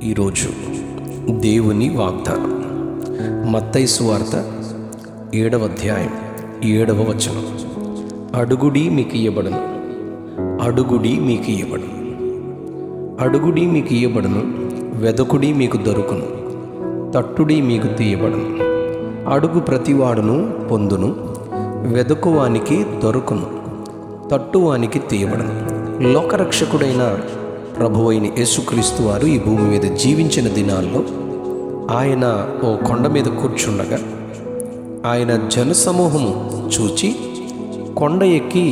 ఈరోజు దేవుని వాగ్దానం మత్తయి సువార్త 7వ అధ్యాయం 7వ వచనం. అడుగుడి మీకు ఇయ్యబడును, అడుగుడి మీకు ఇయ్యబడును, అడుగుడి మీకు ఇయ్యబడును, వెదకుడి మీకు దొరుకును, తట్టుడి మీకు తీయబడును. అడుగు ప్రతివాడును పొందును, వెదకువానికి దొరుకును, తట్టువానికి తీయబడును. లోకరక్షకుడైన ప్రభువైన యేసుక్రీస్తు వారు ఈ భూమి మీద జీవించిన దినాల్లో ఆయన ఓ కొండ మీద కూర్చుండగా ఆయన జనసమూహము చూచి కొండ ఎక్కి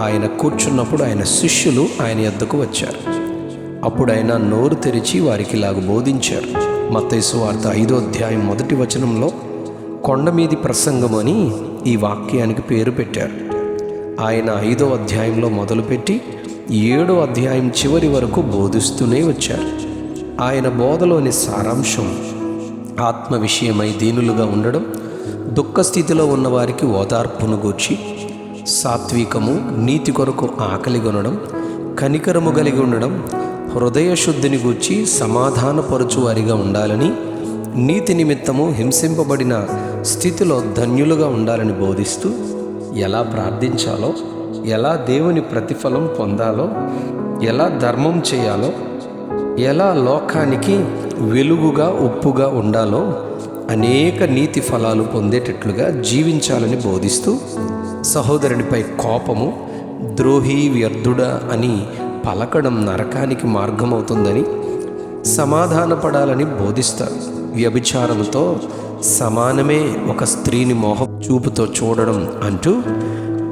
ఆయన కూర్చున్నప్పుడు ఆయన శిష్యులు ఆయన యొద్దకు వచ్చారు. అప్పుడు ఆయన నోరు తెరిచి వారికి ఇలాగ బోధించారు. మత్తయి సువార్త 5వ అధ్యాయం 1వ వచనంలో కొండ మీది ప్రసంగం అని ఈ వాక్యానికి పేరు పెట్టారు. ఆయన 5వ అధ్యాయంలో మొదలుపెట్టి 7వ అధ్యాయం చివరి వరకు బోధిస్తూనే వచ్చారు. ఆయన బోధలోని సారాంశం ఆత్మ విషయమై దీనులుగా ఉండడం, దుఃఖస్థితిలో ఉన్నవారికి ఓదార్పును గూర్చి, సాత్వికము, నీతి కొరకు ఆకలిగొనడం, కనికరము కలిగి ఉండడం, హృదయ శుద్ధిని గూర్చి సమాధానపరచువారిగా ఉండాలని, నీతి నిమిత్తము హింసింపబడిన స్థితిలో ధన్యులుగా ఉండాలని బోధిస్తూ ఎలా ప్రార్థించాలో, ఎలా దేవుని ప్రతిఫలం పొందాలో, ఎలా ధర్మం చేయాలో, ఎలా లోకానికి వెలుగుగా ఉప్పుగా ఉండాలో, అనేక నీతి ఫలాలు పొందేటట్లుగా జీవించాలని బోధిస్తూ సహోదరునిపై కోపము, ద్రోహి, వ్యర్థుడా అని పలకడం నరకానికి మార్గమవుతుందని, సమాధానపడాలని బోధిస్తారు. వ్యభిచారంతో సమానమే ఒక స్త్రీని మోహ చూపుతో చూడడం అంటూ,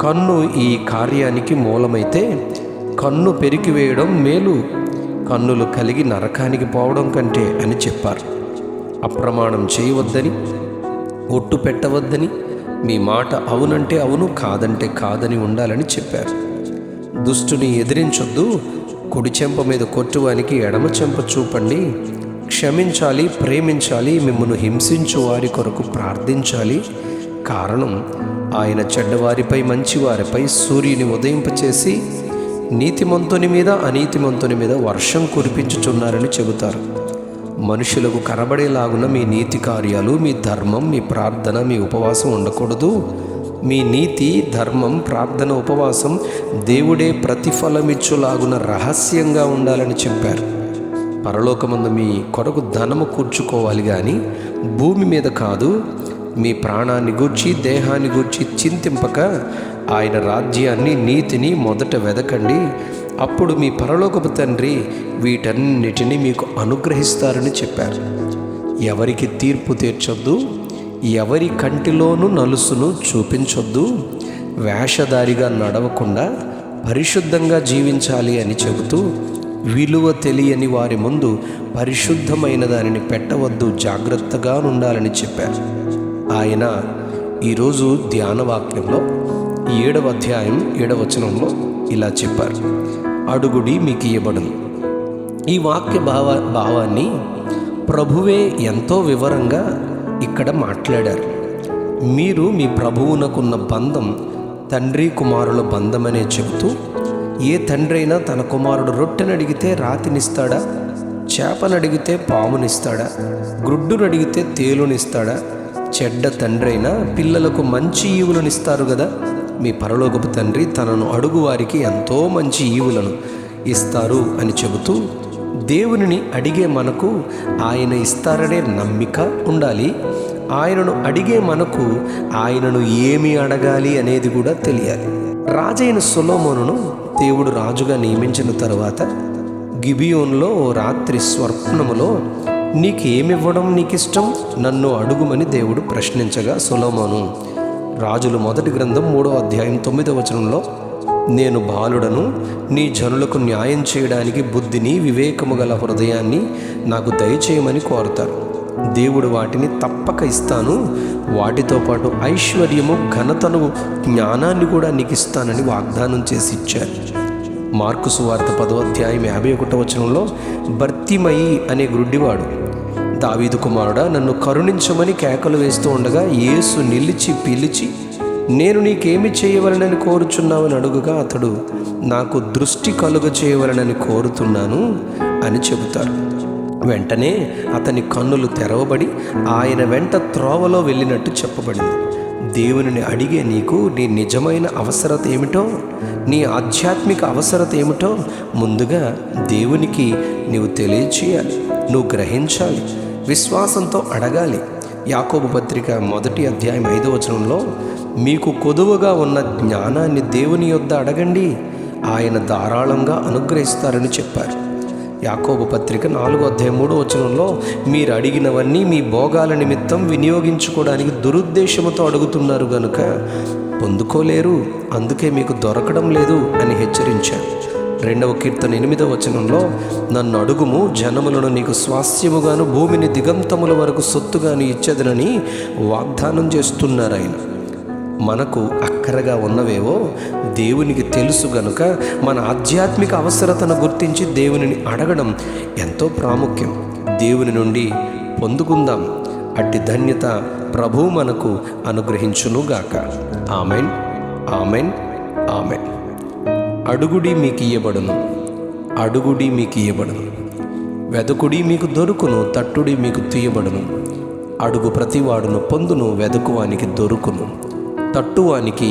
కన్ను ఈ కార్యానికి మూలమైతే కన్ను పెరికివేయడం మేలు, కన్నులు కలిగి నరకానికి పోవడం కంటే అని చెప్పారు. అప్రమాణం చేయవద్దని, ఒట్టు పెట్టవద్దని, మీ మాట అవునంటే అవును, కాదంటే కాదని ఉండాలని చెప్పారు. దుష్టుని ఎదిరించొద్దు, కుడి చెంప మీద కొట్టువానికి ఎడమ చెంప చూపండి, క్షమించాలి, ప్రేమించాలి, మిమ్మల్ని హింసించు వారి కొరకు ప్రార్థించాలి. కారణం ఆయన చెడ్డవారిపై మంచివారిపై సూర్యుని ఉదయింపచేసి నీతిమంతుని మీద అనీతిమంతుని మీద వర్షం కురిపించుచున్నారని చెబుతారు. మనుషులకు కనబడేలాగున మీ నీతి కార్యాలు, మీ ధర్మం, మీ ప్రార్థన, మీ ఉపవాసం ఉండకూడదు. మీ నీతి, ధర్మం, ప్రార్థన, ఉపవాసం దేవుడే ప్రతిఫలమిచ్చులాగున రహస్యంగా ఉండాలని చెప్పారు. పరలోకమందు మీ కొరకు ధనము కూర్చుకోవాలి కానీ భూమి మీద కాదు. మీ ప్రాణాన్ని గూర్చి, దేహాన్ని గూర్చి చింతింపక ఆయన రాజ్యాన్ని, నీతిని మొదట వెదకండి. అప్పుడు మీ పరలోకపు తండ్రి వీటన్నిటినీ మీకు అనుగ్రహిస్తారని చెప్పారు. ఎవరికి తీర్పు తీర్చొద్దు, ఎవరి కంటిలోనూ నలుసును చూపించొద్దు, వేషధారిగా నడవకుండా పరిశుద్ధంగా జీవించాలి అని చెబుతూ, విలువ తెలియని వారి ముందు పరిశుద్ధమైన దానిని పెట్టవద్దు, జాగ్రత్తగా ఉండాలని చెప్పారు. ఆయన ఈరోజు ధ్యాన వాక్యంలో 7వ అధ్యాయం 7వ వచనంలో ఇలా చెప్పారు, అడుగుడి మీకు ఇయ్యబడును. ఈ వాక్య భావాన్ని ప్రభువే ఎంతో వివరంగా ఇక్కడ మాట్లాడారు. మీరు మీ ప్రభువునకున్న బంధం తండ్రి కుమారుల బంధమనే చెబుతూ, ఏ తండ్రి అయినా తన కుమారుడు రొట్టెను అడిగితే రాతినిస్తాడా, చేపను అడిగితే పామునిస్తాడా, గుడ్డును అడిగితే తేలునిస్తాడా? చెడ్డ తండ్రి అయినా పిల్లలకు మంచి ఈవులనిస్తారు కదా. మీ పరలోకపు తండ్రి తనను అడుగు వారికి ఎంతో మంచి ఈవులను ఇస్తారు అని చెబుతూ, దేవునిని అడిగే మనకు ఆయన ఇస్తారనే నమ్మిక ఉండాలి. ఆయనను అడిగే మనకు ఆయనను ఏమి అడగాలి అనేది కూడా తెలియాలి. రాజైన సొలొమోనును దేవుడు రాజుగా నియమించిన తర్వాత గిబియోన్లో ఓ రాత్రి స్వప్నములో, నీకేమివ్వడం నీకిష్టం, నన్ను అడుగుమని దేవుడు ప్రశ్నించగా, సొలొమోను రాజుల మొదటి గ్రంథం 3వ అధ్యాయం 9వ వచనంలో, నేను బాలుడను, నీ జనులకు న్యాయం చేయడానికి బుద్ధిని, వివేకము గల హృదయాన్ని నాకు దయచేయమని కోరుతారు. దేవుడు వాటిని తప్పక ఇస్తాను, వాటితో పాటు ఐశ్వర్యము, ఘనతను, జ్ఞానాన్ని కూడా నీకు ఇస్తానని వాగ్దానం చేసి ఇచ్చారు. మార్కు సువార్త 10వ అధ్యాయం 51వ వచనంలో, బర్తిమయి అనే గ్రుడ్డివాడు, దావీదు కుమారుడా నన్ను కరుణించమని కేకలు వేస్తూ ఉండగా యేసు నిలిచి పిలిచి, నేను నీకేమి చేయవలనని కోరుచున్నావని అడుగుగా అతడు, నాకు దృష్టి కలుగ చేయవలనని కోరుతున్నాను అని చెబుతారు. వెంటనే అతని కన్నులు తెరవబడి ఆయన వెంట త్రోవలో వెళ్ళినట్టు చెప్పబడింది. దేవునిని అడిగే నీకు నీ నిజమైన అవసరత ఏమిటో, నీ ఆధ్యాత్మిక అవసరత ఏమిటో ముందుగా దేవునికి నీవు తెలియచేయాలి. నువ్వు గ్రహించాలి, విశ్వాసంతో అడగాలి. యాకోబు పత్రిక 1వ అధ్యాయం 5వ వచనంలో, మీకు కొదువగా ఉన్న జ్ఞానాన్ని దేవుని యొద్ద అడగండి, ఆయన ధారాళంగా అనుగ్రహిస్తారని చెప్పారు. యాకోబు పత్రిక 4వ అధ్యాయం 3వ వచనంలో, మీరు అడిగినవన్నీ మీ భోగాల నిమిత్తం వినియోగించుకోవడానికి దురుద్దేశంతో అడుగుతున్నారు గనుక పొందుకోలేరు, అందుకే మీకు దొరకడం లేదు అని హెచ్చరించారు. 2వ కీర్తన 8వ వచనంలో, నన్ను అడుగుము, జనములను నీకు స్వాస్థ్యముగాను భూమిని దిగంతముల వరకు సొత్తుగాను ఇచ్చేదనని వాగ్దానం చేస్తున్నారు ఆయన. మనకు అక్కరగా ఉన్నవేవో దేవునికి తెలుసు గనుక మన ఆధ్యాత్మిక అవసరతను గుర్తించి దేవునిని అడగడం ఎంతో ప్రాముఖ్యం. దేవుని నుండి పొందుకుందాం. అట్టి ధన్యత ప్రభువు మనకు అనుగ్రహించునుగాక. ఆమెన్, ఆమెన్, ఆమెన్. అడుగుడి మీకు ఇయ్యబడును, అడుగుడి మీకు ఇయ్యబడును, వెదకుడి మీకు దొరుకును, తట్టుడి మీకు తీయబడును. అడుగు ప్రతివాడును పొందును, వెదకువానికి దొరుకును, తట్టువానికి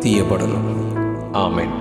తీయబడును. ఆమెన్.